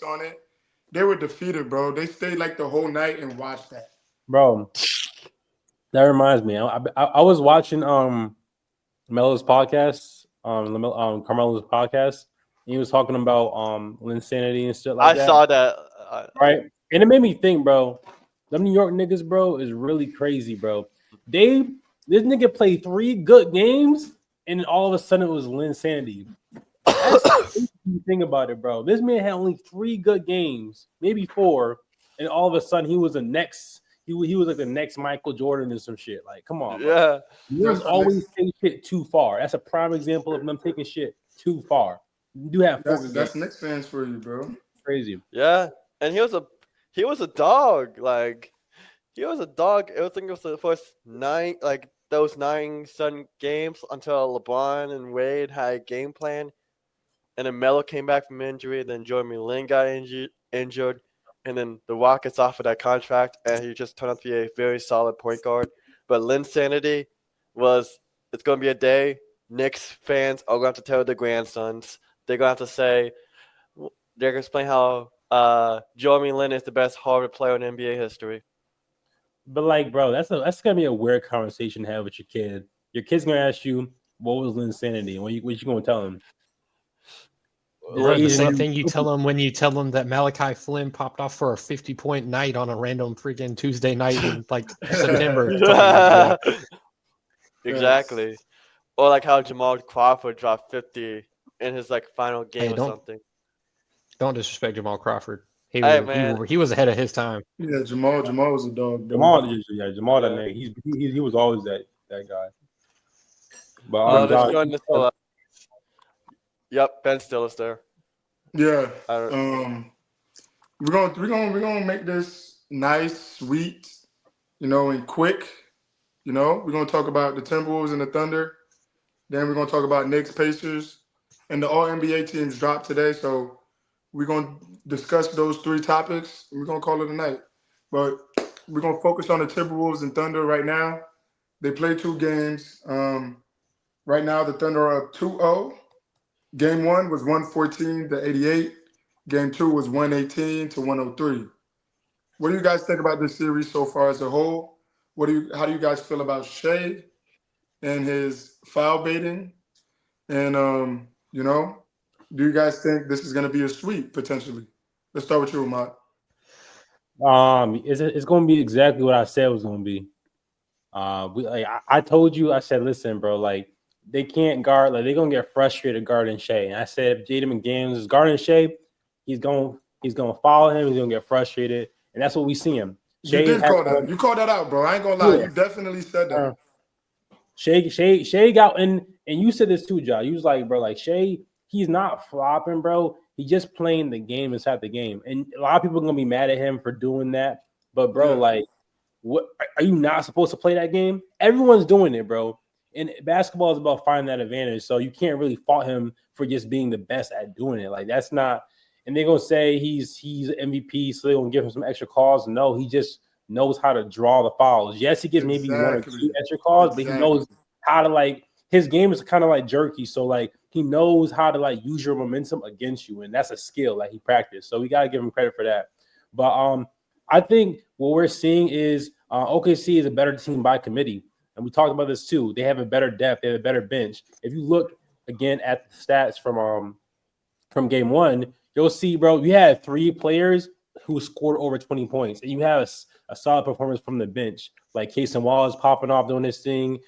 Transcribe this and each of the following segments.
on it. They were defeated, bro. They stayed like the whole night and watched that. Bro, that reminds me. I was watching Melo's podcast, Carmelo's podcast. He was talking about insanity and shit like that. I saw that. Right, and it made me think, bro. Them New York niggas, bro, is really crazy, bro. This nigga played 3 good games, and then all of a sudden it was Linsanity. Think about it, bro. This man had only 3 good games, maybe 4, and all of a sudden he was the next. He was like the next Michael Jordan and some shit. Like, come on, bro. Yeah. You always take shit too far. That's a prime example of them taking shit too far. You do have that's Knicks fans for you, bro. Crazy. Yeah, and he was a dog. Like, he was a dog. I think it was the first 9, like those 9 Sun games until LeBron and Wade had a game plan, and then Melo came back from injury. Then Jeremy Lin got injured. And then the Rockets offered that contract, and he just turned out to be a very solid point guard. But Linsanity it's going to be a day Knicks fans are going to have to tell their grandsons. They're going to have to say, they're going to explain how Jeremy Lin is the best Harvard player in NBA history. But, like, bro, that's going to be a weird conversation to have with your kid. Your kid's going to ask you, what was Linsanity? What you going to tell him? Bro, the same thing you tell them when you tell them that Malachi Flynn popped off for a 50-point night on a random freaking Tuesday night in like September. Exactly. Or like how Jamal Crawford dropped 50 in his like final game or something. Don't disrespect Jamal Crawford. He was ahead of his time. Yeah, Jamal was a dog. Jamal, that nigga. He was always that guy. But yep, Ben Stiller's there. Yeah. We're gonna make this nice, sweet, and quick. We're gonna talk about the Timberwolves and the Thunder. Then we're gonna talk about Knicks, Pacers, and the All NBA teams dropped today. So we're gonna discuss those 3 topics. And we're gonna call it a night. But we're gonna focus on the Timberwolves and Thunder right now. They played 2 games. Right now, the Thunder are up 2-0. Game 1 was 114-88. Game 2 was 118-103. What do you guys think about this series so far as a whole? How do you guys feel about Shea and his foul baiting? And do you guys think this is going to be a sweep potentially? Let's start with you, Ahmad. It's going to be exactly what I said it was going to be. I told you. I said, listen, bro, like. They can't guard, like they're gonna get frustrated guarding Shea. And I said if Jaden McDaniels is guarding Shea, he's gonna follow him, he's gonna get frustrated, and that's what we see him. You did call that. You called that out, bro. I ain't gonna lie. You definitely said that. Shea got and you said this too, John. You was like, bro, like Shea, he's not flopping, bro. He's just playing the game inside the game. And a lot of people are gonna be mad at him for doing that. But bro, like, what are you not supposed to play that game? Everyone's doing it, bro. And basketball is about finding that advantage. So you can't really fault him for just being the best at doing it. Like, that's not – and they're going to say he's MVP, so they're going to give him some extra calls. No, he just knows how to draw the fouls. Yes, he gets maybe 1 or 2 extra calls, but he knows how to, like – his game is kind of like jerky. So, like, he knows how to, like, use your momentum against you, and that's a skill that he practiced. So we got to give him credit for that. But I think what we're seeing is OKC is a better team by committee. And we talked about this too. They have a better depth. They have a better bench. If you look again at the stats from game 1, you'll see, bro, you had 3 players who scored over 20 points, and you have a solid performance from the bench. Like Casey Wallace popping off doing this thing,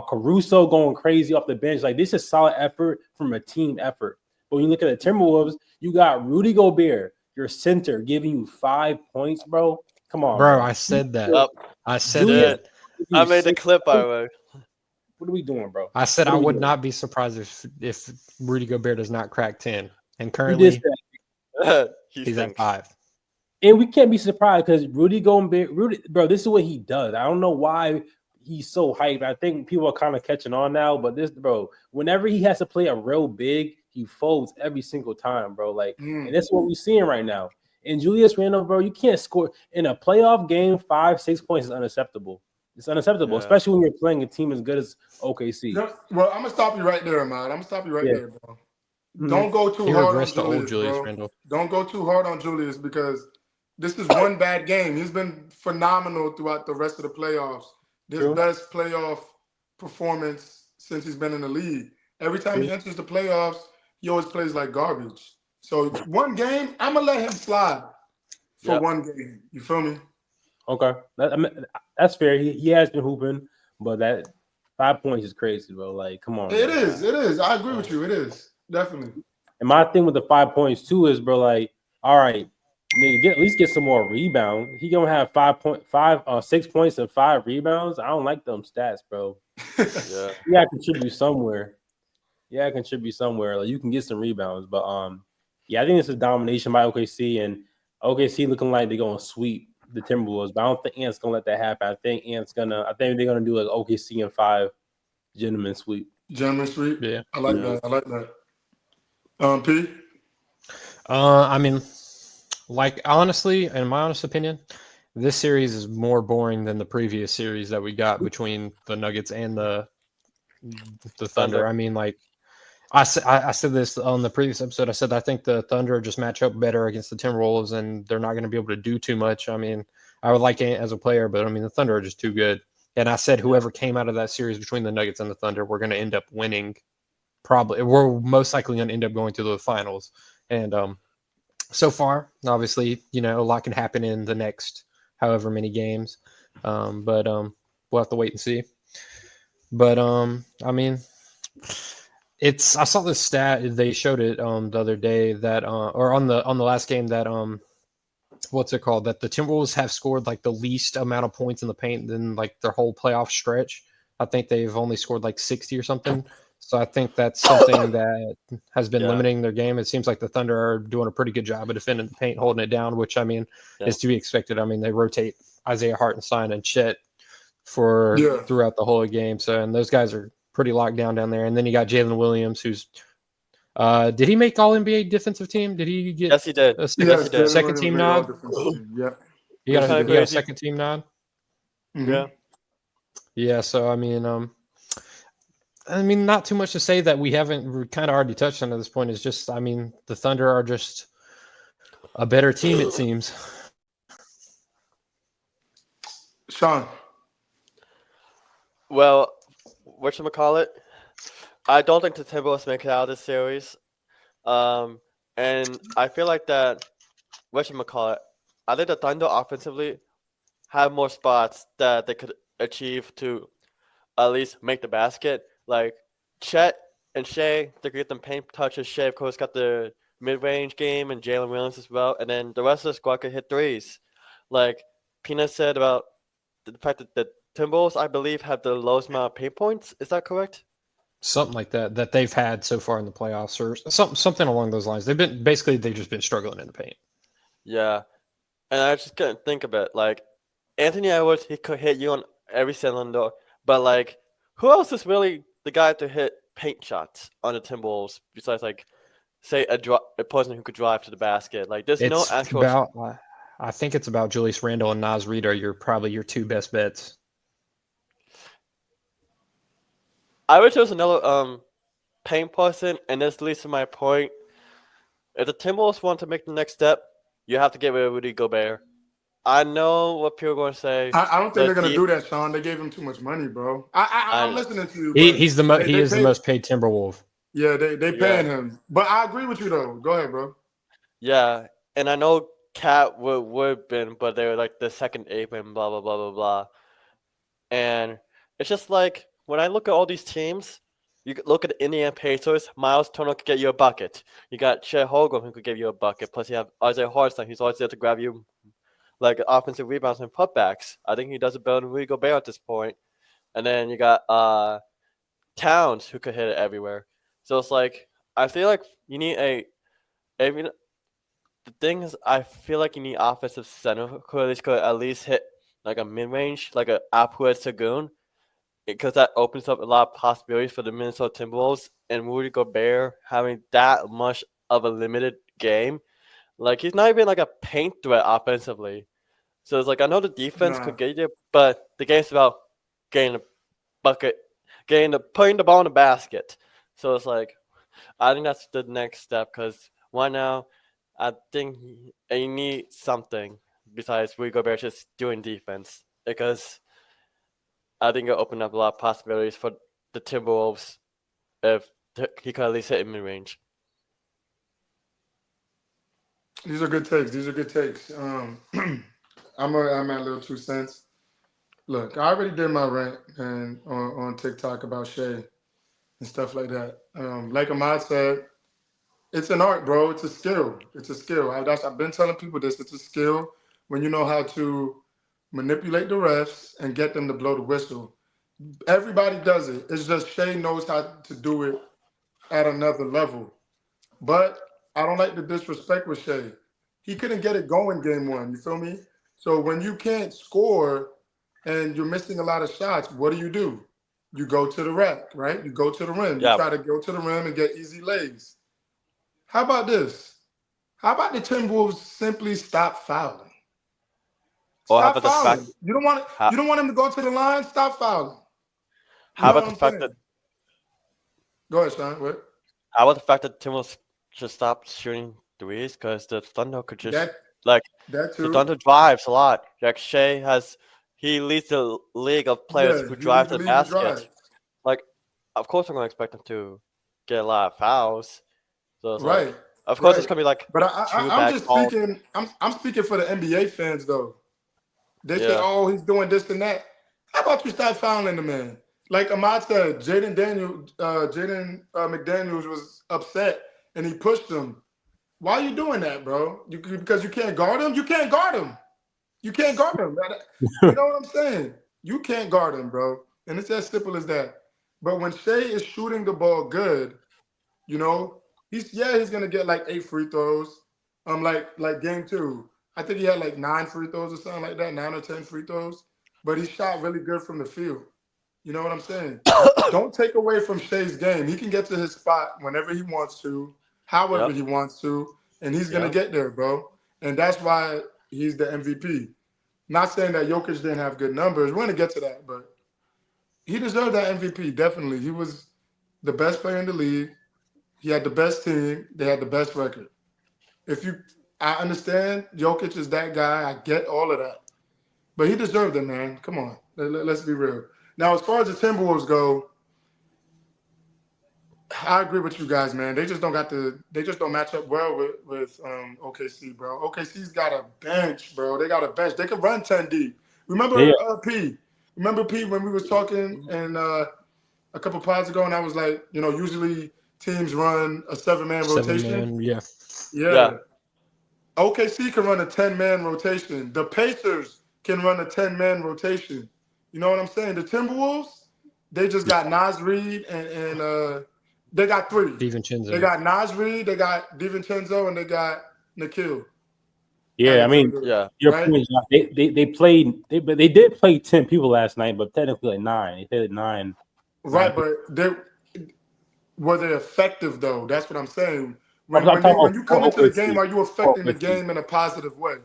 Caruso going crazy off the bench. Like, this is solid effort from a team effort. But when you look at the Timberwolves, you got Rudy Gobert, your center, giving you 5 points, bro. Come on, bro. I said that. I said that. I made the clip, by the way. What are we doing, bro? I said I would not be surprised if Rudy Gobert does not crack 10. And currently, he's at 5. And we can't be surprised because Rudy, bro, this is what he does. I don't know why he's so hyped. I think people are kind of catching on now. But this, bro, whenever he has to play a real big, he folds every single time, bro. Like, and that's what we're seeing right now. And Julius Randle, bro, you can't score in a playoff game. 5-6 points is unacceptable. It's unacceptable, especially when you're playing a team as good as OKC. Well, I'm gonna stop you right there, man. I'm gonna stop you right there, bro. don't go too He hard on regressed to old Julius, Julius bro. Randle. Don't go too hard on Julius because this is one bad game. He's been phenomenal throughout the rest of the playoffs. His best playoff performance since he's been in the league. Every time he enters the playoffs, he always plays like garbage. So one game, I'm gonna let him slide for one game. You feel me? Okay, that's fair. He has been hooping, but that 5 points is crazy, bro. Like, come on. It is. It is. I agree with you. It is definitely. And my thing with the 5 points too is, bro, like, all right, nigga, at least get some more rebound. He gonna have 6 points and 5 rebounds. I don't like them stats, bro. Yeah, contribute somewhere. Like, you can get some rebounds, but yeah, I think it's a domination by OKC, and OKC looking like they're gonna sweep the Timberwolves. But I don't think Ant's gonna let that happen. I think they're gonna do like OKC in 5 gentlemen sweep. Gentlemen sweep. Yeah, I like that. I like that. P. I mean, like, honestly, in my honest opinion, this series is more boring than the previous series that we got between the Nuggets and the Thunder. I mean, like, I said this on the previous episode. I said I think the Thunder just match up better against the Timberwolves, and they're not going to be able to do too much. I mean, I would like Ant as a player, but I mean, the Thunder are just too good. And I said whoever came out of that series between the Nuggets and the Thunder, we're going to end up winning. Probably, we're most likely going to end up going to the finals. And so far, obviously, you know, a lot can happen in the next however many games. But we'll have to wait and see. But I mean, I saw this stat, they showed it the other day that or on the last game that what's it called, that the Timberwolves have scored like the least amount of points in the paint in like their whole playoff stretch. I think they've only scored like 60 or something. So I think that's something that has been limiting their game. It seems like the Thunder are doing a pretty good job of defending the paint, holding it down, which, I mean, is to be expected. I mean, they rotate Isaiah Hartenstein and Chet throughout the whole game. So, and those guys are pretty locked down there. And then you got Jalen Williams, who's did he make All-NBA defensive team? Did he get Yes, he did. a second team nod? Yeah. He got a second team nod? Mm-hmm. Yeah, so I mean, not too much to say that we kind of already touched on at this point. Is just, I mean, the Thunder are just a better team, it seems. Sean. Well, whatchamacallit? I don't think the Timberwolves make it out of this series. And I feel like that, whatchamacallit, I think the Thunder offensively have more spots that they could achieve to at least make the basket. Like Chet and Shea, they could get them paint touches. Shea, of course, got the mid-range game, and Jalen Williams as well. And then the rest of the squad could hit threes. Like Pina said about the fact that the Timberwolves, I believe, have the lowest amount of paint points. Is that correct? Something like that they've had so far in the playoffs, or something along those lines. They've just been struggling in the paint. Yeah, and I just couldn't think of it. Like Anthony Edwards, he could hit you on every cylinder, but like, who else is really the guy to hit paint shots on the Timberwolves besides, like, say a person who could drive to the basket? Like, there's no actual. I think it's about Julius Randle and Naz Reid are probably your two best bets. I would choose another paint person, and this leads to my point. If the Timberwolves want to make the next step, you have to get rid of Rudy Gobert. I know what people are going to say. I don't think they're going to do that, Sean. They gave him too much money, bro. I'm listening to you. He is the most paid Timberwolf. Yeah, they paying him. But I agree with you, though. Go ahead, bro. Yeah, and I know Cat would have been, but they were like the second ape and blah, blah, blah, blah, blah. And it's just like, when I look at all these teams, you look at the Indiana Pacers, Miles Turner could get you a bucket. You got Chet Holmgren who could give you a bucket. Plus you have Isaiah Hartenstein, who's always there to grab you like offensive rebounds and putbacks. I think he does it better than Rudy Gobert at this point. And then you got Towns who could hit it everywhere. So it's like, I feel like you need the thing is, I feel like you need offensive center who at least hit like a mid-range, like a Apua Sagoon, because that opens up a lot of possibilities for the Minnesota Timberwolves, and Rudy Gobert having that much of a limited game. Like, he's not even like a paint threat offensively. So it's like, I know the defense could get you, but the game's about getting a bucket, putting the ball in the basket. So it's like, I think that's the next step because right now, I think you need something besides Rudy Gobert just doing defense because I think it'll open up a lot of possibilities for the Timberwolves if he could at least hit mid range. These are good takes. These are good takes. I'm at a little 2 cents. Look, I already did my rant and on TikTok about Shea and stuff like that. Like Ahmad said, it's an art, bro. It's a skill. It's a skill. I've been telling people this. It's a skill when you know how to manipulate the refs and get them to blow the whistle. Everybody does it. It's just Shea knows how to do it at another level. But I don't like the disrespect with Shea. He couldn't get it going game one. You feel me? So when you can't score and you're missing a lot of shots, what do? You go to the rack, right? You go to the rim. You Yeah. try to go to the rim and get easy lays. How about this? How about the Timberwolves simply stop fouling? Or how Stop about the fact? fouling. You don't want How, you don't want him to go to the line. Stop fouling. You how know about what the I'm fact saying? that? Go ahead, Sean. What? How about the fact that Timberwolves should stop shooting threes because the Thunder could just That like that the too. Thunder drives a lot. Like he leads the league of players Yeah, who he leads drive the the league with basket. drive. Like, of course, I'm gonna expect them to get a lot of fouls. So it's like, Right, of course, it's right. gonna be like But two I'm bad just calls. speaking. I'm speaking for the NBA fans though. They say, Yeah, "Oh, he's doing this and that." How about you start fouling the man? Like Ahmad said, Jaden McDaniels was upset and he pushed him. Why are you doing that, bro? Because you can't guard him. You can't guard him. You can't guard him. You know what I'm saying? You can't guard him, bro. And it's as simple as that. But when Shea is shooting the ball good, you know, he's gonna get like 8 free throws. Like game two. I think he had like 9 free throws or something like that, 9 or 10 free throws. But he shot really good from the field. You know what I'm saying? Don't take away from Shea's game. He can get to his spot whenever he wants to, however yep, he wants to, and he's gonna yeah. get there, bro. And that's why he's the MVP. Not saying that Jokic didn't have good numbers. We're gonna get to that, but he deserved that MVP. Definitely, he was the best player in the league. He had the best team. They had the best record. If you, I understand Jokic is that guy. I get all of that, but he deserved it, man. Come on, let's be real. Now, as far as the Timberwolves go, I agree with you guys, man. They just don't got the. They just don't match up well with OKC, bro. OKC's got a bench, bro. They got a bench. They can run 10 deep. Yeah, Remember P? Remember P when we was talking and a couple pods ago, and I was like, usually teams run a 7-man Seven rotation. man, yeah. Yeah. Yeah, OKC can run a 10-man rotation. The Pacers can run a 10-man rotation. You know what I'm saying? The Timberwolves, they just got Nas Reed and they got three. They DiVincenzo. got Nas Reed, they got DiVincenzo, and they got Nikhil at yeah. the I mean, Timber, yeah. your right? point. Josh, they played. But they did play 10 people last night, but technically like nine. They played nine. Right, but were they effective though? That's what I'm saying. I'm When when talking they when about you come for into the OKC. game, are you For affecting the OKC. game in a positive way?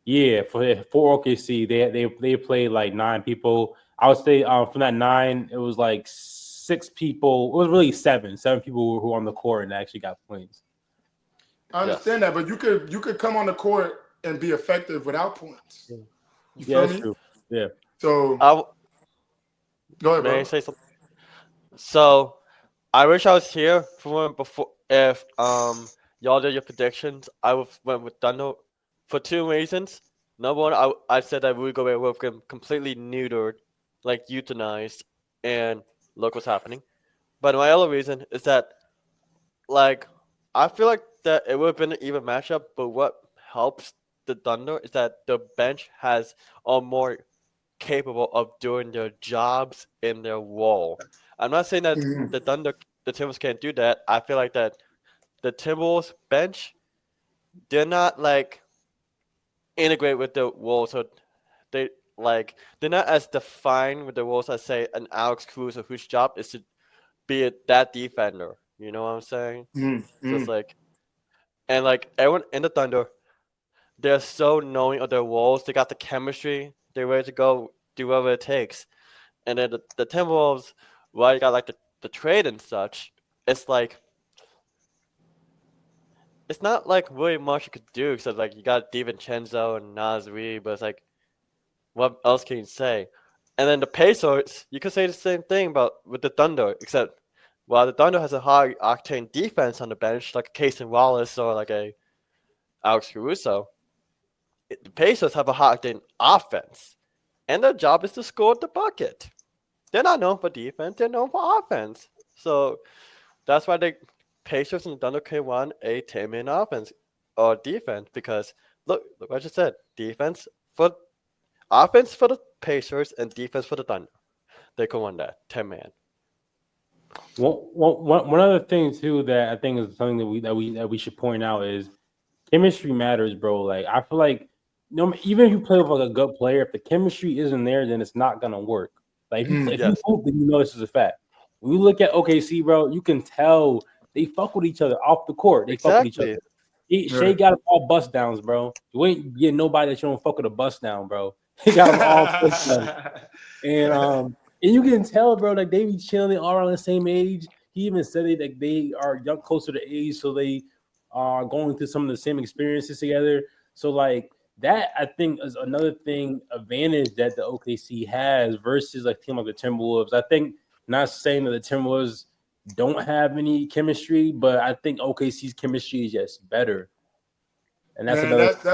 Yeah, for OKC, they played like nine people. I would say from that nine, it was like 6 people. It was really seven people who were on the court and actually got points. I Yeah. understand that, but you could come on the court and be effective without points. You Yeah, feel that's me? true. Yeah, So I go ahead, may I bro. say something? So I wish I was here for when before if y'all did your predictions. I would went with Thunder for two reasons. Number one, I said that Rudy Gobert would get completely neutered, like euthanized, and look what's happening. But my other reason is that like I feel like that it would have been an even matchup, but what helps the Thunder is that the bench has are more capable of doing their jobs in their role. I'm not saying that Mhm. the Timberwolves can't do that. I feel like that the Timberwolves bench, they're not like integrate with the role, so they they're not as defined with the roles as say an Alex Cruz or whose job is to be that defender. You know what I'm saying? Mhm. So it's Mhm. like and like everyone in the Thunder, they're so knowing of their roles. They got the chemistry. They're ready to go do whatever it takes. And then the Timberwolves, well, you got like the trade and such. it's like it's not like really much you could do except like you got DiVincenzo and Nasri, but it's like what else can you say? And then the Pacers, you could say the same thing about with the Thunder, except while the Thunder has a high octane defense on the bench, like a Casey Wallace or like a Alex Caruso, the Pacers have a high octane offense, and their job is to score the bucket. They're not known for defense; they're known for offense. So that's why the Pacers and the Thunder can run a 10-man offense or defense because look what I just said: for offense for the Pacers and defense for the Thunder. They can run that 10-man. One other thing too that I think is something that we should point out is chemistry matters, bro. Like I feel like even if you play with like a good player, if the chemistry isn't there, then it's not gonna work. Like if you hoop, then you know this is a fact. When you look at OKC, bro, you can tell they fuck with each other off the court. They fuck with each other. Shea got them all bust downs, bro. You ain't getting nobody that you don't fuck with a bust down, bro. He got them all bust downs. And you can tell, bro, like they be chilling, they all around the same age. He even said it like they are young, closer to age, so they are going through some of the same experiences together. So like that, I think is another thing advantage that the OKC has versus like team like the Timberwolves. I think not saying that the Timberwolves don't have any chemistry, but I think OKC's chemistry is just better. And that's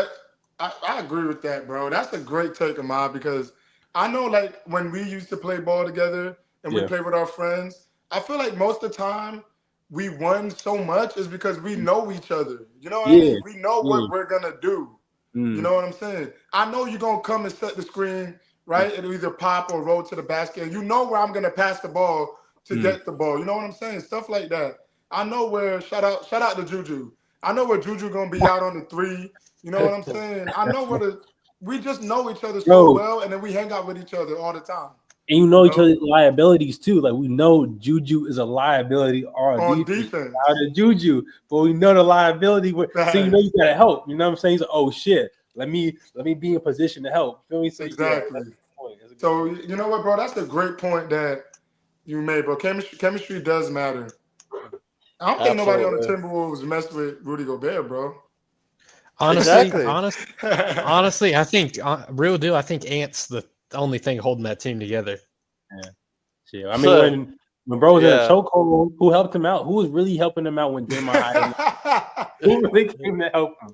I agree with that, bro. That's a great take, Ahmad, because I know like when we used to play ball together and we play with our friends, I feel like most of the time we won so much is because we know each other. You know what I mean? We know what we're gonna do. You know what I'm saying? I know you're gonna come and set the screen, right? It'll either pop or roll to the basket. And you know where I'm gonna pass the ball to get the ball. You know what I'm saying? Stuff like that. I know where shout out to Juju. I know where Juju gonna be out on the three. You know what I'm saying? I know we just know each other so well, and then we hang out with each other all the time. And you know each other's liabilities too. Like we know Juju is a liability on defense. Out of Juju, but we know the liability. So you know you gotta help. You know what I'm saying? So, oh shit, let me be in position to help. Feel me? So, exactly. So you know what, bro? That's a great point that you made, bro. Chemistry does matter. I don't think nobody on the Timberwolves messed with Rudy Gobert, bro. Honestly, I think real deal. I think Ant's the only thing holding that team together. Yeah. I mean, when bro was in a chokehold, who helped him out? Who was really helping him out when Draymond? Who really came to help him?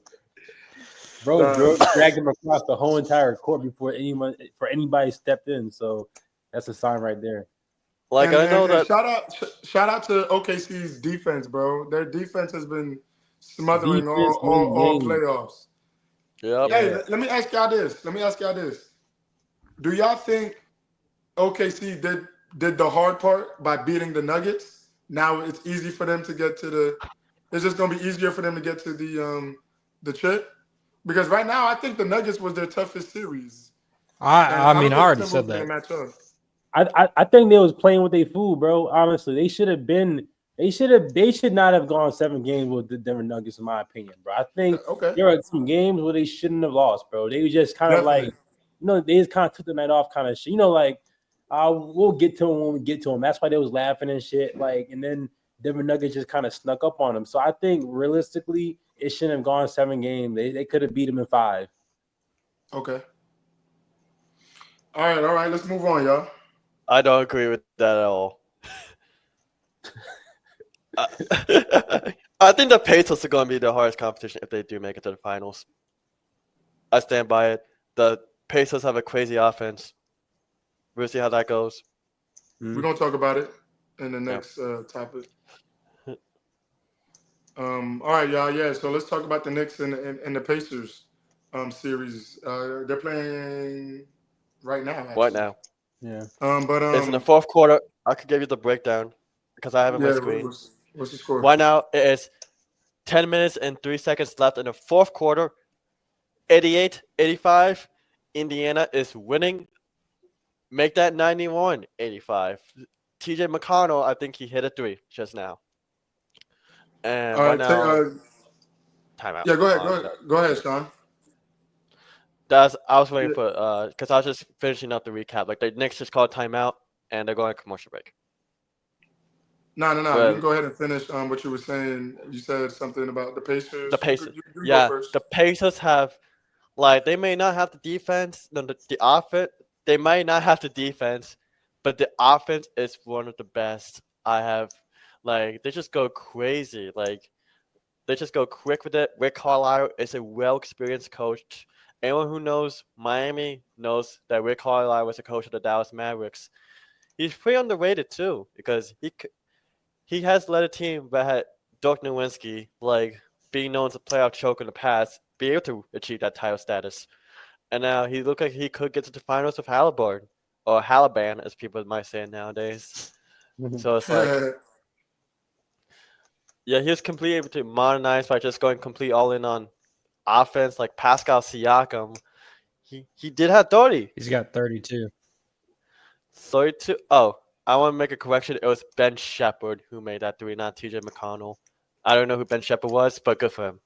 Bro dragged him across the whole entire court before anybody stepped in. So that's a sign right there. Like I know that. Shout out to OKC's defense, bro. Their defense has been smothering all playoffs. Yeah. Hey, let me ask y'all this. Do y'all think OKC did the hard part by beating the Nuggets? Now it's easy for them to get to it's just gonna be easier for them to get to the chip? Because right now I think the Nuggets was their toughest series. I mean, I already said that. Match up. I think they was playing with their food, bro. Honestly, they should not have gone 7 games with the Denver Nuggets, in my opinion, bro. I think there are some games where they shouldn't have lost, bro. They were just kind of like, they just kind of took the night off, kind of shit. We'll get to them when we get to them. That's why they was laughing and shit. And then Denver Nuggets just kind of snuck up on them. So I think realistically, it shouldn't have gone 7 games. They could have beat them in 5. Okay. All right. Let's move on, y'all. I don't agree with that at all. I think the Pacers are going to be the hardest competition if they do make it to the finals. I stand by it. The Pacers have a crazy offense. We'll see how that goes. We're going to talk about it in the next topic. All right, y'all. Yeah, so let's talk about the Knicks and the Pacers series. They're playing right now. Actually. Right now. Yeah. But it's in the fourth quarter. I could give you the breakdown because I have it on my screen. What's the score? Right now, it is 10 minutes and 3 seconds left in the fourth quarter. 88-85. Indiana is winning. Make that 91-85. TJ McConnell, I think he hit a 3 just now. And right now, timeout. Yeah, go ahead, Sean. I was waiting for because I was just finishing up the recap. Like the Knicks just called timeout and they're going to commercial break. No. You But can go ahead and finish what you were saying. You said something about the the Pacers. Pacers, You go yeah, first. the Pacers have like they may not have the defense, no, the offense. They might not have the defense, but the offense is one of the best I have. Like they just go crazy. Like they just go quick with it. Rick Carlisle is a well experienced coach. Anyone who knows Miami knows that Rick Carlisle was the coach of the Dallas Mavericks. He's pretty underrated too because he has led a team that had Dirk Nowitzki, like being known as a playoff choke in the past, be able to achieve that title status. And now he looked like he could get to the finals with Halliburton, or Haliban, as people might say nowadays. So it's like, yeah, he was completely able to modernize by just going complete all in on offense, like Pascal Siakam. He did have 30. He's got 32. 32. Oh, I want to make a correction. It was Ben Shepherd who made that three, not TJ McConnell. I don't know who Ben Shepherd was, but good for him.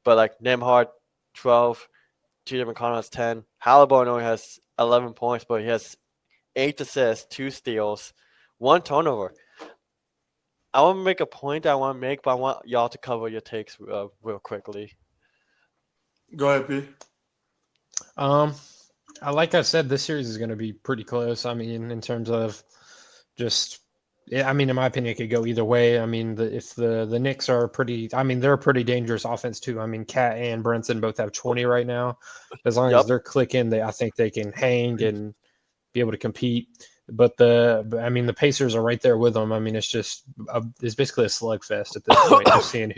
But like Nembhard, 12. TJ McConnell has 10. Halliburton only has 11 points, but he has 8 assists, 2 steals, 1 turnover. I want to make a point I want to make, but I want y'all to cover your takes real quickly. Go ahead, P. Like I said, this series is going to be pretty close. I mean, in terms of just, I mean, in my opinion, it could go either way. I mean, if the Knicks are pretty, I mean, they're a pretty dangerous offense too. I mean, Cat and Brunson both have 20 right now. As long as they're clicking, I think they can hang and be able to compete. But I mean, the Pacers are right there with them. I mean, it's basically a slugfest at this point, just seeing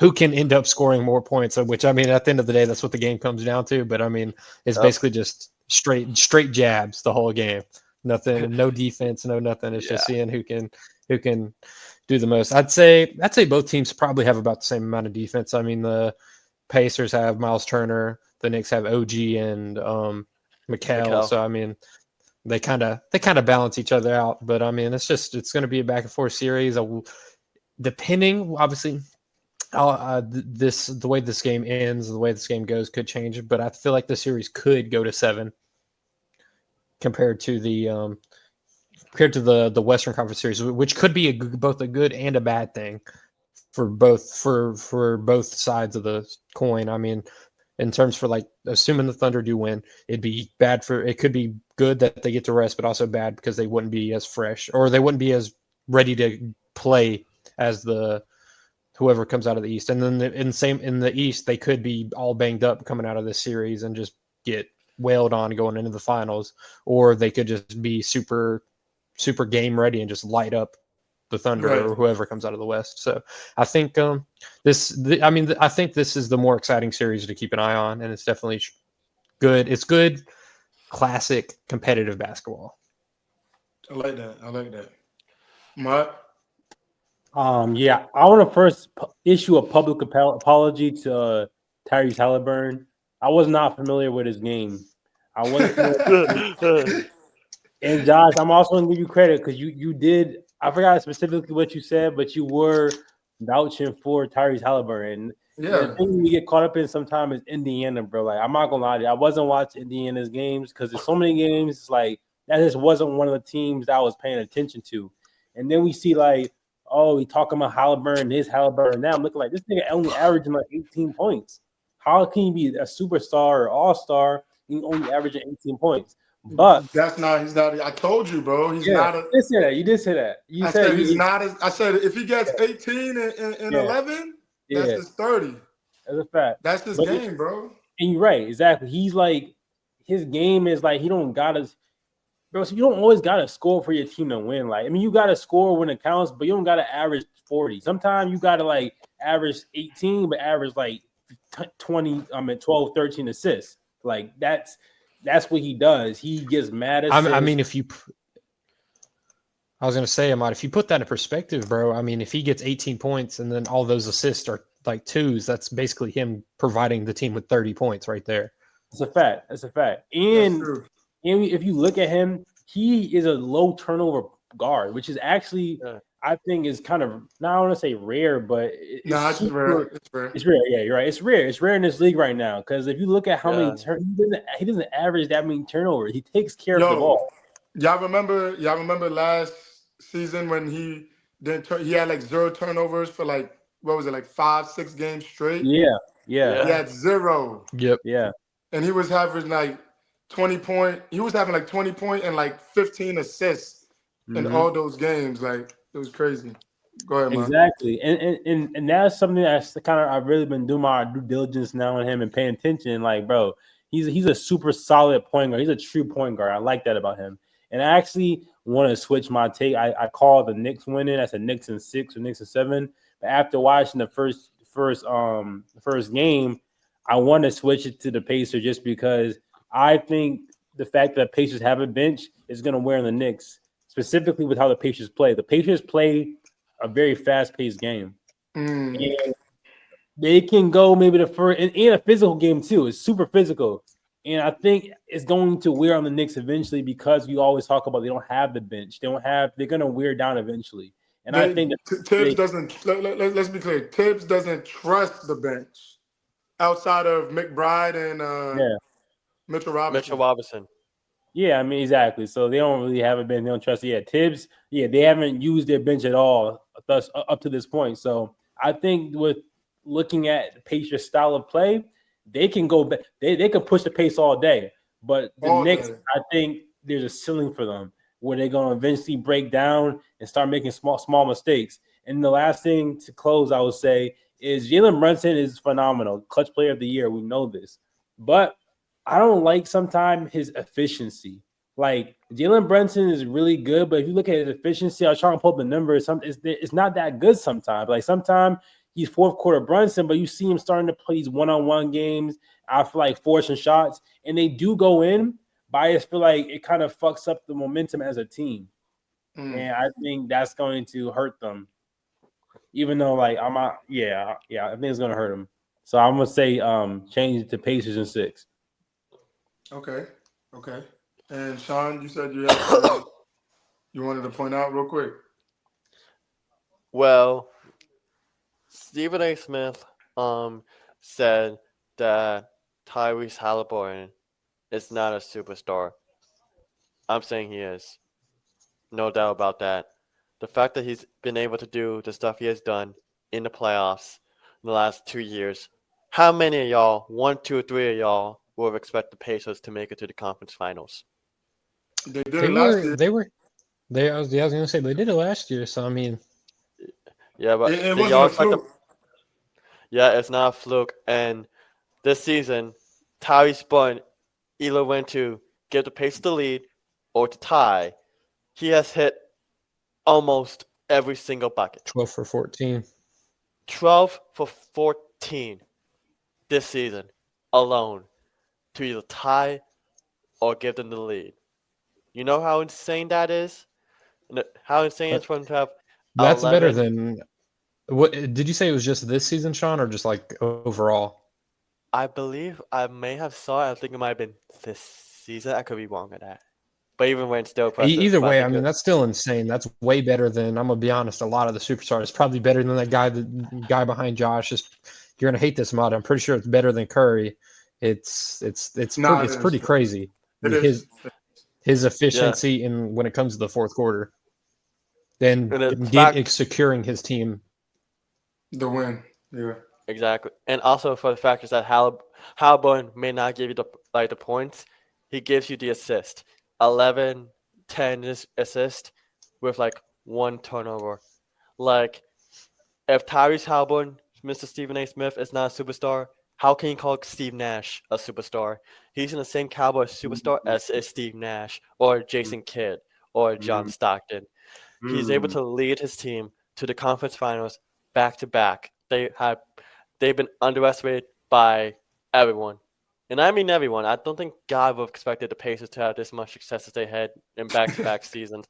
who can end up scoring more points. Which, I mean, at the end of the day, that's what the game comes down to. But I mean, it's basically just straight jabs the whole game. Nothing, no defense, no nothing. It's just seeing who can do the most. I'd say both teams probably have about the same amount of defense. I mean, the Pacers have Miles Turner, the Knicks have OG and Mikal. So I mean, they kind of balance each other out. But I mean, it's going to be a back and forth series. Depending, obviously, the way this game ends, the way this game goes could change. But I feel like the series could go to 7 compared to the Western Conference series, which could be both a good and a bad thing for both sides of the coin. I mean, in terms for like assuming the Thunder do win, it could be good that they get to rest, but also bad because they wouldn't be as fresh or they wouldn't be as ready to play as whoever comes out of the East. And then in the East, they could be all banged up coming out of this series and just get wailed on going into the finals, or they could just be super game ready and just light up the Thunder or whoever comes out of the West. So I think I think this is the more exciting series to keep an eye on, and it's definitely good. It's good, classic competitive basketball. I like that. Matt? Yeah, I want to first issue a public apology to Tyrese Halliburton. I was not familiar with his game. I wasn't. And Josh, I'm also going to give you credit because you did. I forgot specifically what you said, but you were vouching for Tyrese Halliburton. Yeah. The thing we get caught up in sometimes is Indiana, bro. Like, I'm not gonna lie to you, I wasn't watching Indiana's games because there's so many games. It's like that just wasn't one of the teams that I was paying attention to. And then we see like, oh, we talking about Halliburton, his Halliburton. Now I'm looking like this nigga only averaging like 18 points. How can he be a superstar or all-star and only averaging 18 points? But he's not. I told you, bro. He's not. You did say that. You did say that. You said he's not. I said if he gets 18 and 11, that's his 30. That's a fact. That's his game, bro. And you're right, exactly. He's like, his game is like he don't gotta, bro. So you don't always gotta score for your team to win. Like, I mean, you gotta score when it counts, but you don't gotta average 40. Sometimes you gotta like average 18, but average like 12, 13 assists. Like that's what he does. He gets mad at. I mean, I was going to say, Ahmad, if you put that in perspective, bro, I mean, if he gets 18 points and then all those assists are like twos, that's basically him providing the team with 30 points right there. That's a fact. And if you look at him, he is a low turnover guard, which is actually, I think, is kind of, not I want to say rare, but it's rare. It's rare. Yeah, you're right. It's rare. It's rare in this league right now because if you look at how many he doesn't average that many turnovers. He takes care of the ball. Y'all remember last season when he he had like 0 turnovers for like what was it, like 5-6 games straight. Yeah, yeah, He had 0, Yep. yeah. and he was having like 20 point. He was having like 20 point and like 15 assists in Mhm. all those games. Like it was crazy. Go ahead, man. Exactly, and that's something that's kind of I've really been doing my due diligence now on him and paying attention. Like, bro, he's a super solid point guard. He's a true point guard. I like that about him. And I actually want to switch my take. I call the Knicks winning. That's a Knicks in 6 or Knicks in 7. But after watching the first game, I want to switch it to the Pacers just because I think the fact that Pacers have a bench is going to wear on the Knicks, specifically with how the Pacers play. The Pacers play a very fast-paced game. Mm. And they can go maybe the first in a physical game too. It's super physical. And I think it's going to wear on the Knicks eventually because we always talk about they don't have the bench. They're gonna wear down eventually. And I think that Tibbs doesn't. Let's be clear. Tibbs doesn't trust the bench outside of McBride and yeah. Mitchell Robinson. Mitchell Robinson. Yeah, I mean exactly. So they don't really have a bench. They don't trust it. Yeah, Tibbs. Yeah, they haven't used their bench at all thus up to this point. So I think with looking at the Pacers' style of play, they can go back. They can push the pace all day. But the All Knicks, day. I think there's a ceiling for them where they're going to eventually break down and start making small mistakes. And the last thing to close, I would say, is Jalen Brunson is phenomenal, clutch player of the year. We know this, but I don't like sometimes his efficiency. Like Jalen Brunson is really good, but if you look at his efficiency, I was trying to pull up the numbers. It's not that good sometimes. Like sometimes he's fourth quarter Brunson, but you see him starting to play these one-on-one games after like forcing shots, and they do go in. But I just feel like it kind of fucks up the momentum as a team, and I think that's going to hurt them. Even though like I'm not, yeah, I think it's gonna hurt them. So I'm gonna say change it to Pacers in 6. Okay. And Sean, you said you wanted to point out real quick. Well, Stephen A. Smith said that Tyrese Halliburton is not a superstar. I'm saying he is. No doubt about that. The fact that he's been able to do the stuff he has done in the playoffs in the last 2 years. How many of y'all, 1, 2, 3 of y'all, would have expected the Pacers to make it to the conference finals? They did it last year. I was gonna say they did it last year, so I mean, Yeah, but It did wasn't y'all a expect fluke. Yeah, it's not a fluke. And this season, Tyrese Bun either went to give the Pacers the lead or to tie. He has hit almost every single bucket. 12 for 14. 12 for 14 this season alone to either tie or give them the lead. You know how insane that is? How insane it's for him to have That's 11. better than what did you say it was just this season, Sean, or just like overall? I believe I may have saw it. I think it might have been this season. I could be wrong on that. But even when it's still impressive. Either but way, I think mean it- that's still insane. That's way better than I'm gonna be honest. A lot of the superstars, probably better than the guy behind Josh. Just you're gonna hate this mod. I'm pretty sure it's better than Curry. It's Nah, pretty it it's is. pretty crazy. It is. His efficiency in when it comes to the fourth quarter, then And the securing his team. The win. Yeah. exactly. And also for the factors that Halliburton may not give you the points, he gives you the assist. 11, 10 assist with like 1 turnover. Like if Tyrese Halliburton, Mr. Stephen A. Smith, is not a superstar, how can you call Steve Nash a superstar? He's in the same caliber of superstar as is Steve Nash or Jason Kidd or John Stockton. He's able to lead his team to the conference finals back to back. They've been underestimated by everyone. And I mean everyone. I don't think God would have expected the Pacers to have this much success as they had in back-to-back seasons.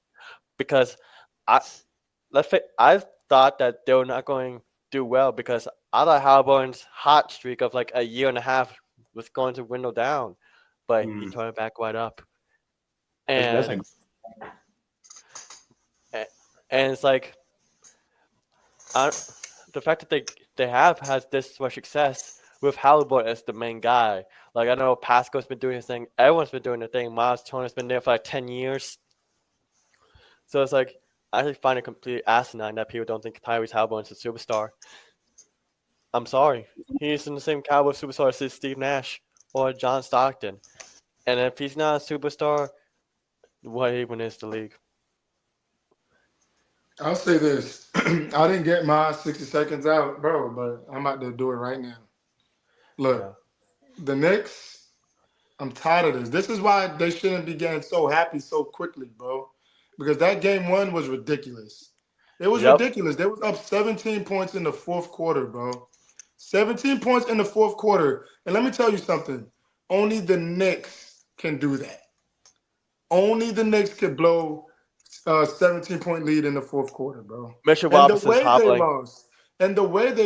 Because I thought that they were not going to do well because I thought Halliburton's hot streak of like a year and a half was going to dwindle down. But he turned it back right up. That's And it's like the fact that they have had this much success with Halliburton as the main guy. Like I know Pascal's been doing his thing, everyone's been doing their thing. Miles Turner's been there for like 10 years. So it's like I find it completely asinine that people don't think Tyrese Halliburton is a superstar. I'm sorry. He's in the same caliber of superstar as Steve Nash or John Stockton. And if he's not a superstar, what even is the league? I'll say this. I didn't get my 60 seconds out, bro, but I'm about to do it right now. Look, Yeah. the Knicks, I'm tired of this. This is why they shouldn't be getting so happy so quickly, bro. Because that game one was ridiculous. It was Yep. ridiculous. They was up 17 points in the fourth quarter, bro. 17 points in the fourth quarter. And let me tell you something. Only the Knicks can do that. Only the Knicks could blow 17-point lead in the fourth quarter, bro. Mitchell And the Robinson's way they hobbling.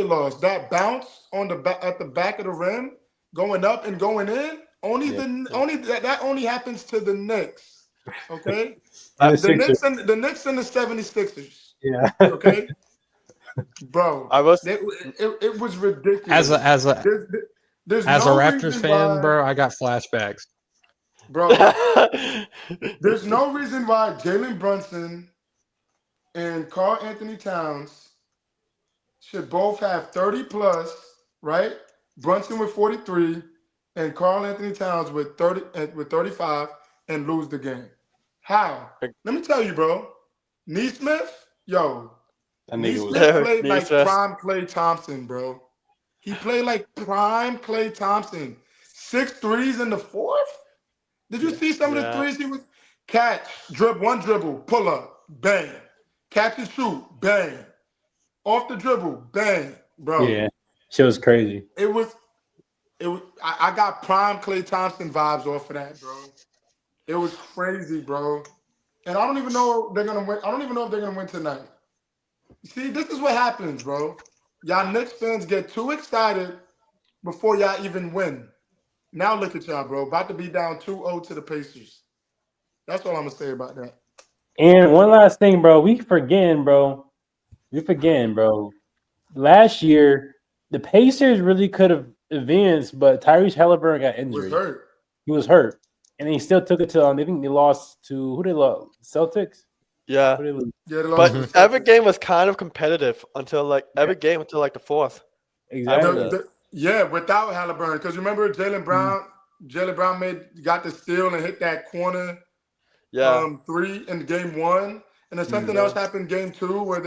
lost, that bounce on the back at the back of the rim, going up and going in, that only happens to the Knicks. Okay? And The Knicks and the 76ers. Yeah. Okay? Bro, I was it was ridiculous. There's As a no Raptors reason fan, why, bro, I got flashbacks. bro. There's no reason why Jalen Brunson and Karl Anthony Towns should both have 30 plus, right? Brunson with 43 and Karl Anthony Towns with 35 and lose the game. How? Let me tell you, bro. Neesmith, yo, That nigga was Neesmith played like Neesmith. prime Klay Thompson, bro. He played like prime Klay Thompson. 6 threes in the fourth? Did you see some of the threes he was catch, one dribble, pull up, bang. Catch and shoot, bang. Off the dribble, bang, bro. Yeah, shit was crazy. It was. I got prime Klay Thompson vibes off of that, bro. It was crazy, bro. And I don't even know if they're gonna win. I don't even know if they're gonna win tonight. See, this is what happens, bro. Y'all Knicks fans get too excited before y'all even win. Now look at y'all, bro. About to be down 2-0 to the Pacers. That's all I'm gonna say about that. And one last thing, bro. We forgetting, bro. Last year, the Pacers really could have advanced, but Tyrese Halliburton got injured. Was hurt. He was hurt, and he still took it to. I think they lost to who? They lost Celtics. Yeah. Who they lose? Yeah, they lost to But the every Celtics. game was kind of competitive until every game until the fourth. Exactly. Yeah, without Halliburton. Because remember Jalen Brown got the steal and hit that corner Yeah. 3 in game 1. And then something else happened game 2 where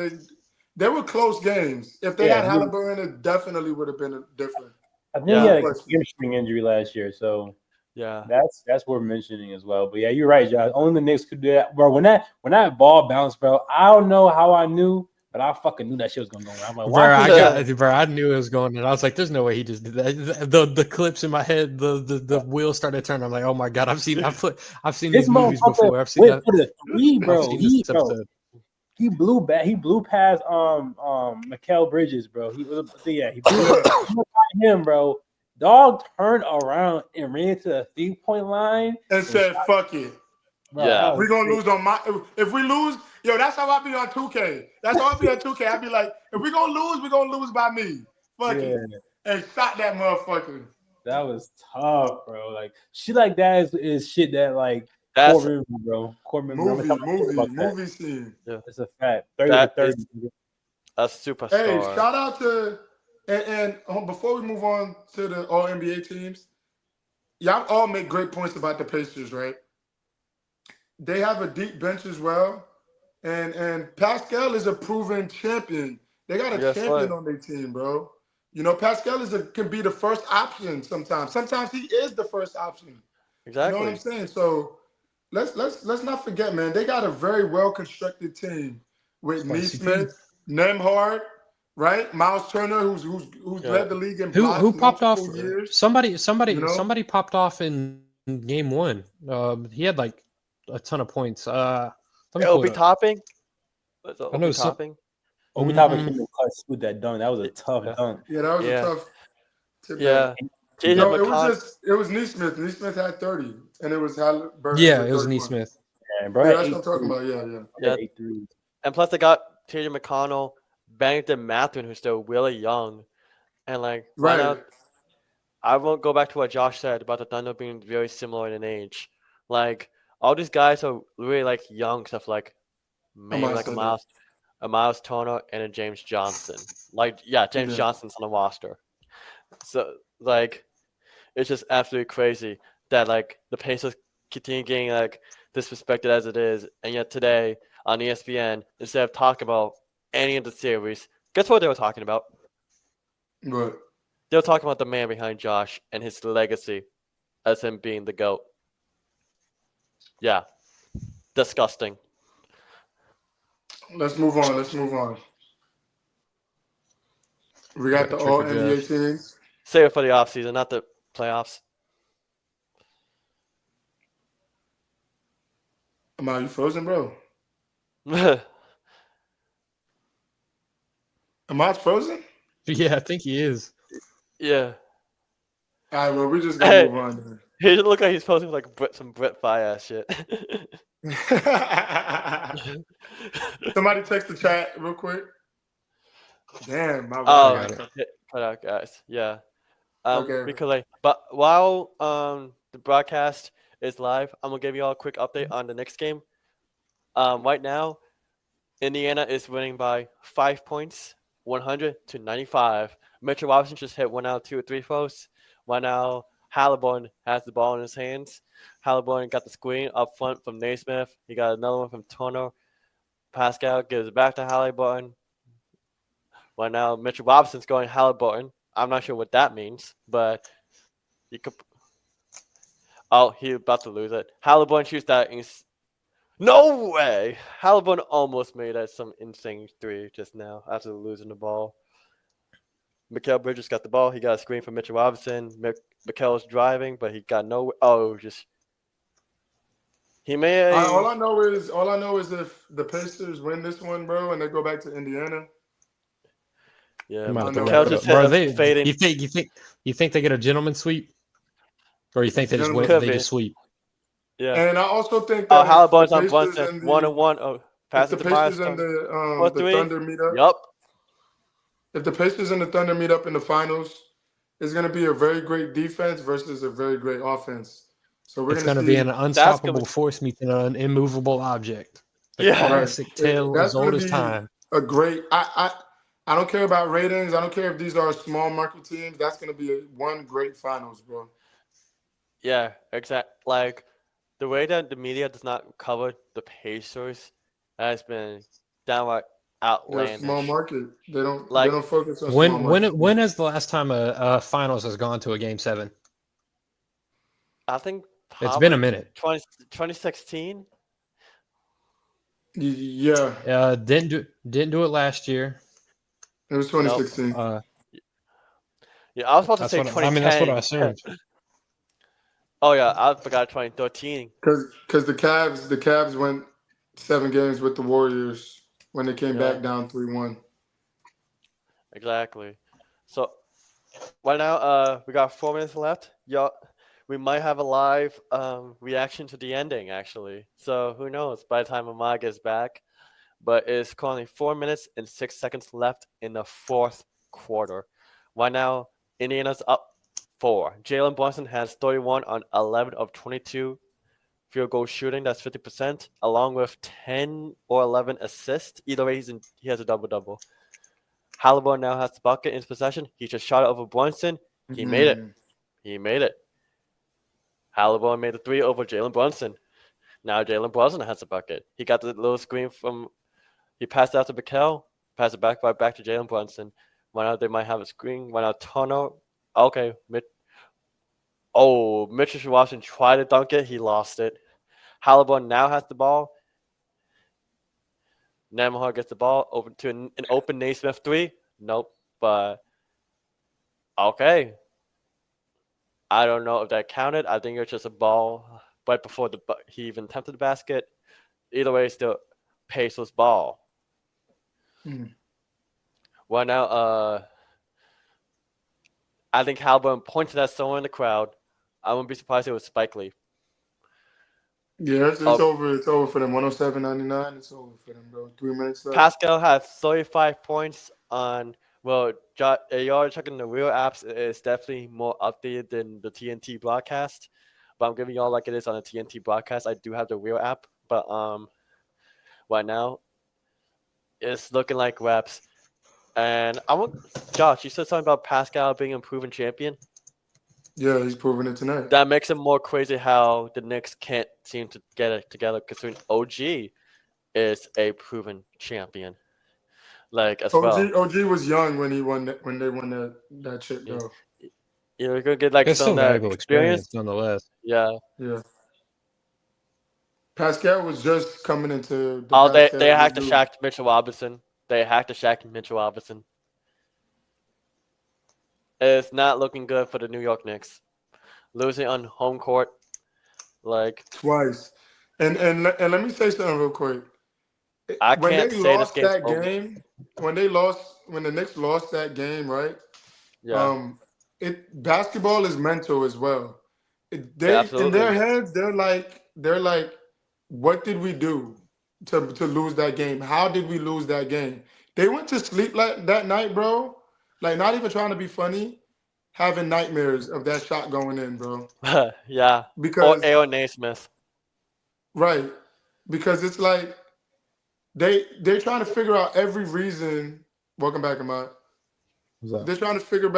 they were close games. If they had Halliburton, it definitely would have been different. I think he had a hamstring injury last year, so yeah, that's worth mentioning as well. But yeah, you're right, Josh. Only the Knicks could do that, bro. When that ball bounced, bro, I don't know how I knew, but I fucking knew that shit was gonna go. I'm like, I knew it was going, and I was like, "There's no way he just did that." The clips in my head, the wheels started turning. I'm like, "Oh my god, I've seen these movies before. I've seen that." For the three, bro. He blew back. He blew past Mikal Bridges, bro. He blew him, bro. Dog turned around and ran to the 3-point line and said, "Fuck it." Bro, yeah, we're gonna lose on if we lose, yo, that's how I be on 2K. That's how I be on 2K. I be like, if we're gonna lose by me. Fuck it. And shot that motherfucker. That was tough, bro. Like shit like that is shit that like that's movie scene. Yeah, it's a fact. 30. A superstar. Hey, shout out to and before we move on to the all NBA teams, y'all all make great points about the Pacers, right? They have a deep bench as well. And Pascal is a proven champion. They got a champion on their team, bro. You know, Pascal can be the first option sometimes. Sometimes he is the first option. Exactly. You know what I'm saying? So let's not forget, man. They got a very well constructed team with Neesmith, Nembhard, right? Miles Turner, who's led the league in blocks who popped off years. Somebody popped off in game 1. He had like a ton of points. Obi Topping. Obi Topping came in clutch with that dunk. That was a tough dunk. Yeah, that was a tough tip. Yeah. No, it was Neesmith. Neesmith had 30, and it was Halliburton. Yeah, it was Neesmith. Yeah, bro. Yeah, that's what I'm talking about. Yeah. 8 threes. And plus, they got T.J. McConnell, Bennington Mathurin, who's still really young, and I won't go back to what Josh said about the Thunder being very similar in age. Like all these guys are really like young stuff. Like maybe might like say that. a Miles Turner and a James Johnson. James Yeah. Johnson's on the roster. So like, it's just absolutely crazy that like the Pacers continue getting like disrespected as it is, and yet today on ESPN, instead of talking about any of the series, guess what they were talking about? But They were talking about the man behind Josh and his legacy as him being the GOAT. Yeah, disgusting. let's move on. Let's move on. We got the all Triple NBA J. teams. Save it for the offseason, not the playoffs. Are you frozen, bro? Yeah, Am I frozen? Yeah, I think he is. All right, well, we're just gonna hey, move on. he doesn't look like he's posting like some Brett Fire ass shit. Then. Somebody text the chat real quick. Damn, my Oh, Wi-Fi got it. cut. cut out, guys. Yeah. Okay. Because but while the broadcast is live, I'm gonna give you all a quick update on the next game. Right now, Indiana is winning by 5 points, 100-95. Mitchell Robinson just hit 1 out of 2 or 3 throws. Right now, Halliburton has the ball in his hands. Halliburton got the screen up front from Naismith. He got another one from Turner. Pascal gives it back to Halliburton. Right now, Mitchell Robinson's going Halliburton. I'm not sure what that means, but you could. Oh, he's about to lose it. Halliburton shoots that. No way! Halliburton almost made that some insane 3 just now after losing the ball. Mikal Bridges got the ball. He got a screen from Mitchell Robinson. Mikal's driving, but he got no. Oh, just he may. All I know is if the Pacers win this one, bro, and they go back to Indiana. Yeah, I'm about to know look Mikel it that. just up. Bro, hit a fading. you think they get a gentleman sweep, or you think they just Gentlemen. win, Could they be. just sweep? Yeah. And I also think Oh, that if the Halliburton's on Pacers Brunson. and 1-1. Oh, if pass the it to Myers. Pacers and For the 3. Thunder meet up, Yup. if the Pacers and the Thunder meet up in the finals, it's going to be a very great defense versus a very great offense. So we're It's going going to to be see. an That's gonna unstoppable force meeting an immovable object. The Yeah. Right. classic tale That's as old going to as be time. a great. I don't care about ratings. I don't care if these are small market teams. That's going to be one great finals, bro. Yeah, exact. Like the way that the media does not cover the Pacers has been downright They're a small outlandish. market. They Like don't focus on small market. When is the last time a finals has gone to a game 7? I think It's been a probably minute. 2016. Yeah, Didn't do it last year. it was Nope. 2016. Yeah, I was about to That's say what I mean. That's what I 2010. assumed. Oh yeah, I forgot 2013. Because the Cavs went 7 games with the Warriors when they came Yeah, back down 3-1. exactly. So right now, we got 4 minutes left. Yeah, we might have a live reaction to the ending actually. So who knows? By the time Ahmad gets back, but it's currently 4 minutes and 6 seconds left in the 4th quarter. Right now, Indiana's up 4. Jalen Brunson has 31 on 11 of 22 field goal shooting. That's 50%, along with 10 or 11 assists. Either way, he has a double-double. Halliburton now has the bucket in his possession. He just shot it over Brunson. He made it. He made it. Halliburton made the 3 over Jalen Brunson. Now Jalen Brunson has the bucket. He got the little screen from. He passed it out to Mikel. Passed it back to Jalen Brunson. Why not? They might have a screen. Why not? Turner. Okay. Mitchell Washington tried to dunk it. He lost it. Halliburton now has the ball. Namaha gets the ball open to an open Naismith 3. Nope. But okay. I don't know if that counted. I think it's just a ball right before he even attempted the basket. Either way, still Pacers ball. Well, now, I think Halliburton pointed at someone in the crowd. I wouldn't be surprised if it was Spike Lee. Yeah, it's over. It's over for them. 107.99. It's over for them, bro. 3 minutes left. Pascal has 35 points on. Well, you're checking the real apps. It's definitely more updated than the TNT broadcast. But I'm giving y'all like it is on the TNT broadcast. I do have the real app. But right now, it's looking like reps. And Josh, you said something about Pascal being a proven champion. Yeah, he's proving it tonight. That makes it more crazy how the Knicks can't seem to get it together, considering OG is a proven champion. Like as well. OG was young when they won that chip Yeah. though. You're gonna get like It's some still of that valuable experience. experience nonetheless. Yeah. Yeah. Pascal was just coming into the Oh, they Pascal we hacked the knew. Shaq Mitchell Robinson. They hacked the Shaq Mitchell Robinson. It's not looking good for the New York Knicks. Losing on home court, like Twice. And let me say something real quick. I When can't they say this lost game's that over. game, when the Knicks lost that game, right? Yeah, Basketball is mental as well. yeah, They in absolutely. their heads, they're like, what did we do to lose that game? How did we lose that game? They went to sleep like that night, bro. Like not even trying to be funny, having nightmares of that shot going in, bro. Yeah. Or Because Aaron Naismith. right, because it's like they're trying to figure out every reason. Welcome back, Ahmad. What's up? They're trying to figure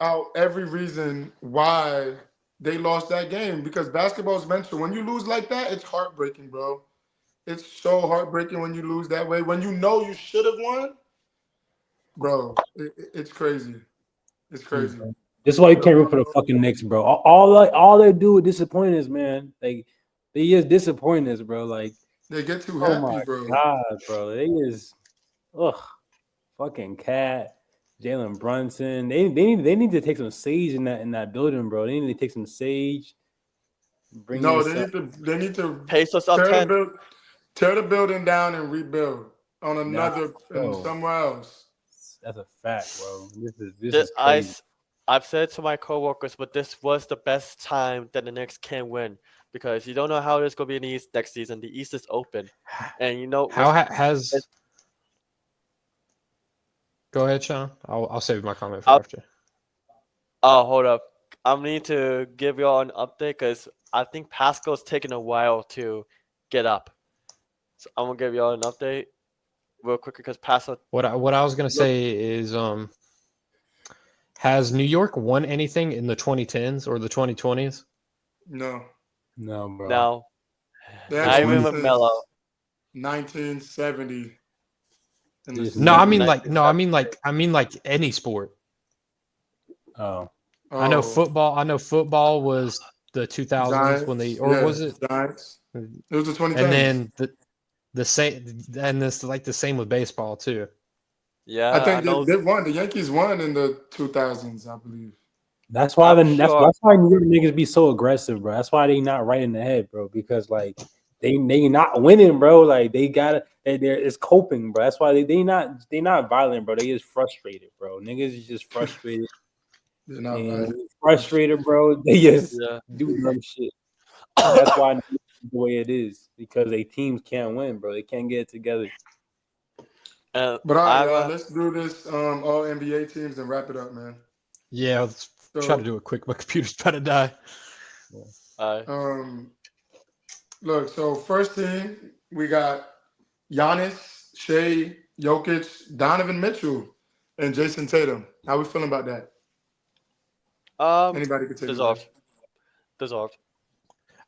out every reason why they lost that game because basketball's mental. When you lose like that, it's heartbreaking, bro. It's so heartbreaking when you lose that way. When you know you should have won, bro, it's crazy. It's crazy. This is why you can't root for the fucking Knicks, bro. All they do is disappoint us, man. Like they just disappoint us, bro. Like, They get too oh happy, my bro. god, bro. They just fucking Cat, Jalen Brunson. They need to take some sage in that building, bro. They need to take some sage. Bring No, in they need to Pacers up 10. tear the building down and rebuild on another and bro. somewhere else. That's a fact, bro. This is crazy. I've said to my coworkers, but this was the best time that the Knicks can win because you don't know how it's going to be in the East next season. The East is open, and you know How has? Go ahead, Sean. I'll save my comment for after. Oh, hold up. I need to give y'all an update because I think Pascal's taking a while to get up. So I'm gonna give y'all an update real quick because Pascal. What I was gonna say is has New York won anything in the 2010s or the 2020s? No. No, bro. No. They Not haven't even won with Melo. since 1970. No, I mean like any sport. Oh. I know football was the 2000s Giants, when they was it? Giants? It was the 2010s. And then the same, and this like the same with baseball too. Yeah, I think they won. The Yankees won in the 2000s, I believe. That's why that's sure. why New York niggas be so aggressive, bro. That's why they not right in the head, bro. Because like they not winning, bro. Like they're it's coping, bro. That's why they not violent, bro. They just frustrated, bro. Niggas is just frustrated. They're not and violent. frustrated, bro. They just Yeah. do dumb shit. And that's why it's the way it is because they teams can't win, bro. They can't get it together. But all right, y'all, let's do this all NBA teams and wrap it up, man. Yeah, let's try to do it quick. My computer's about to die. Look, so first team, we got Giannis, Shea, Jokic, Donovan Mitchell, and Jason Tatum. How we feeling about that? Anybody could take Dissolved. it. Dissolved.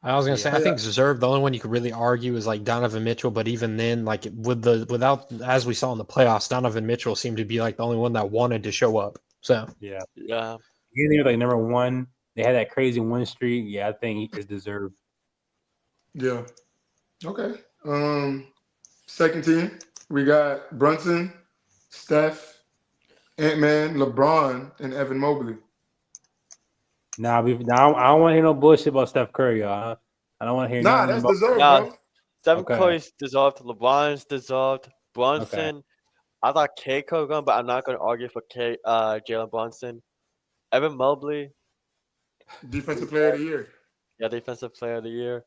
I was gonna say, I think deserved. The only one you could really argue is like Donovan Mitchell, but even then, like without as we saw in the playoffs, Donovan Mitchell seemed to be like the only one that wanted to show up. So Yeah. They were like number one. They had that crazy win streak. Yeah, I think it's deserved. Yeah. Okay. Second team, we got Brunson, Steph, Ant-Man, LeBron, and Evan Mobley. Now I don't want to hear no bullshit about Steph Curry, y'all. I don't want to hear Nah, nothing that's about deserved, bro. Steph Curry's dissolved. LeBron's dissolved. Brunson. Okay. I thought K could have gone, but I'm not going to argue for Jalen Brunson. Evan Mobley. Defensive player of the year. Yeah, defensive player of the year.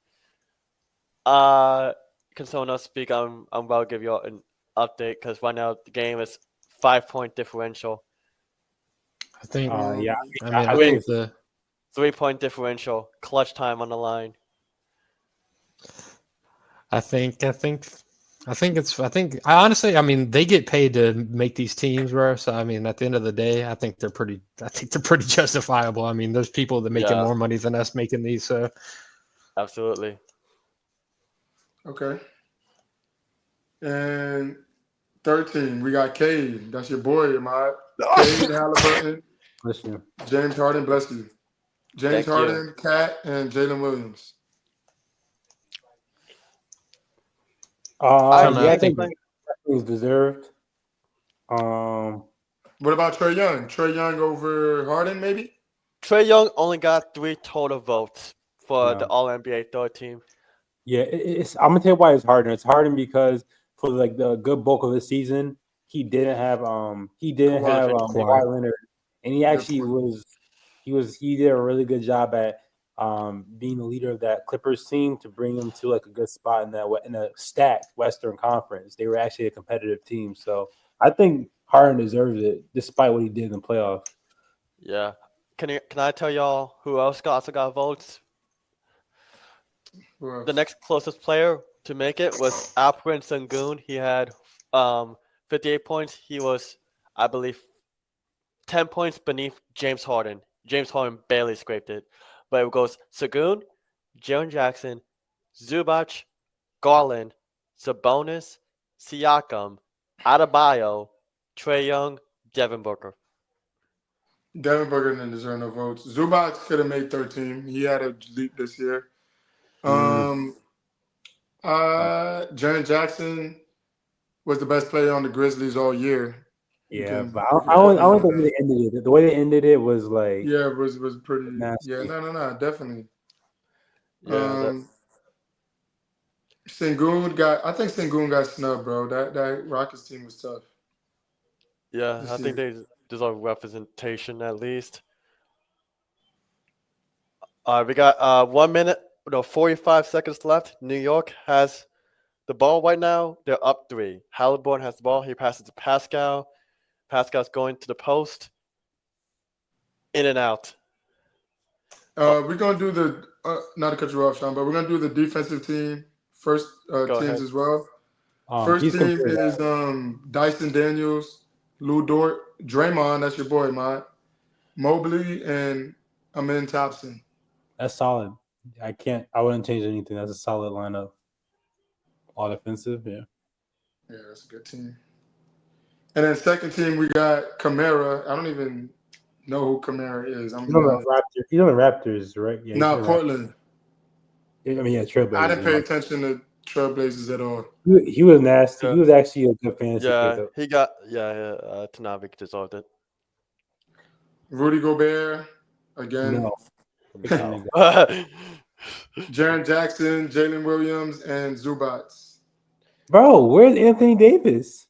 Can someone else speak? I'm about to give you all an update because right now the game is 5-point differential. I think. Yeah. I think the 3-point differential. Clutch time on the line. I think I honestly, I mean, they get paid to make these teams, bro. So I mean, at the end of the day, I think they're pretty justifiable. I mean, there's people that making Yeah. more money than us making these. So Absolutely. Okay. And 13, we got Cade. That's your boy, Ahmad. Cade, Halliburton, Listen, James Harden, bless you. James Thank you. Harden, Cat, and Jalen Williams. yeah, I think think it's deserved. Um, What about Trae Young? Trae Young over Harden, maybe? Trae Young only got 3 total votes for the No. All NBA third team. Yeah, I'm gonna tell you why it's Harden. It's Harden because for like the good bulk of the season, he didn't have Kawhi. Kawhi Leonard, and he actually Point. he did a really good job at being the leader of that Clippers team to bring them to like a good spot in a stacked Western Conference. They were actually a competitive team, so I think Harden deserves it despite what he did in the playoffs. Yeah. Can I tell y'all who else also got votes? Who else? The next closest player to make it was Alperen Sengun. He had 58 points. He was, I believe, 10 points beneath James Harden. James Harden barely scraped it. But it goes Sengun, Jaren Jackson, Zubac, Garland, Sabonis, Siakam, Adebayo, Trae Young, Devin Booker. Devin Booker didn't deserve no votes. Zubac could have made 13. He had a leap this year. Jaren Jackson was the best player on the Grizzlies all year. Yeah, but I don't think they ended it. The way they ended it was like Yeah, it was pretty. nasty. Yeah, no, definitely. Yeah, I think Sengun got snubbed, bro. That Rockets team was tough. I think they deserve representation at least. We got 1 minute, 45 seconds left. New York has the ball right now. They're up 3. Halliburton has the ball. He passes to Pascal. Pascal's going to the post. In and out. We're gonna do the not to cut you off, Sean, but we're gonna do the defensive team first Go teams ahead. as well. First team is Dyson Daniels, Lou Dort, Draymond. That's your boy, Mike. Mobley and Amin Thompson. That's solid. I wouldn't change anything. That's a solid lineup. All defensive, yeah. Yeah, that's a good team. And then second team, we got Kamara. I don't even know who Kamara is. He's on the Raptors, right? Yeah, No, Portland. I mean, yeah, Trailblazers. I didn't pay attention to Trailblazers at all. He was nasty. Yeah. He was actually a good fantasy pickup. He got Tanavik deserved it. Rudy Gobert again. No. Jaren Jackson, Jalen Williams, and Zubac. Bro, where's Anthony Davis?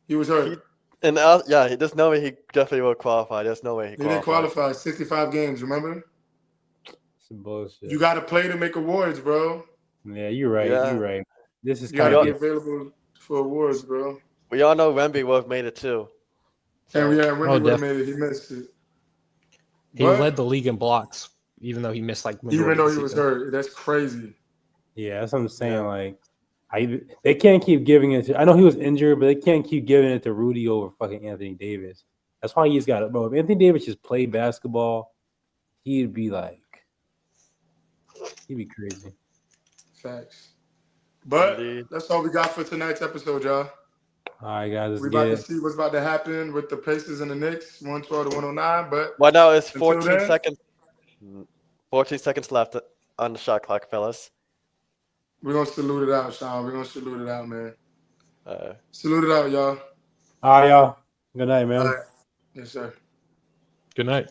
He was hurt. There's no way he definitely will qualify. There's no way he didn't qualify. 65 games, remember? Some bullshit. You got to play to make awards, bro. Yeah, you're right. Yeah. You're right. This is you got to be available for awards, bro. We all know Wemby would have made it too. So. And Wemby would have made it. He missed it. He led the league in blocks, even though he missed even though he was hurt. That's crazy. Yeah, that's what I'm saying. Like, they can't keep giving it to. I know he was injured, but they can't keep giving it to Rudy over fucking Anthony Davis. That's why he's got it, bro. If Anthony Davis just played basketball, he'd be crazy. Facts. But that's all we got for tonight's episode, y'all. All right, guys. We're about to see what's about to happen with the Pacers and the Knicks, 112 to 109. But right now it's 14 seconds. 14 seconds left on the shot clock, fellas. We're gonna salute it out, Sean. We're gonna salute it out, man. Salute it out, y'all. All right, y'all. Good night, man. All right. Yes, sir. Good night.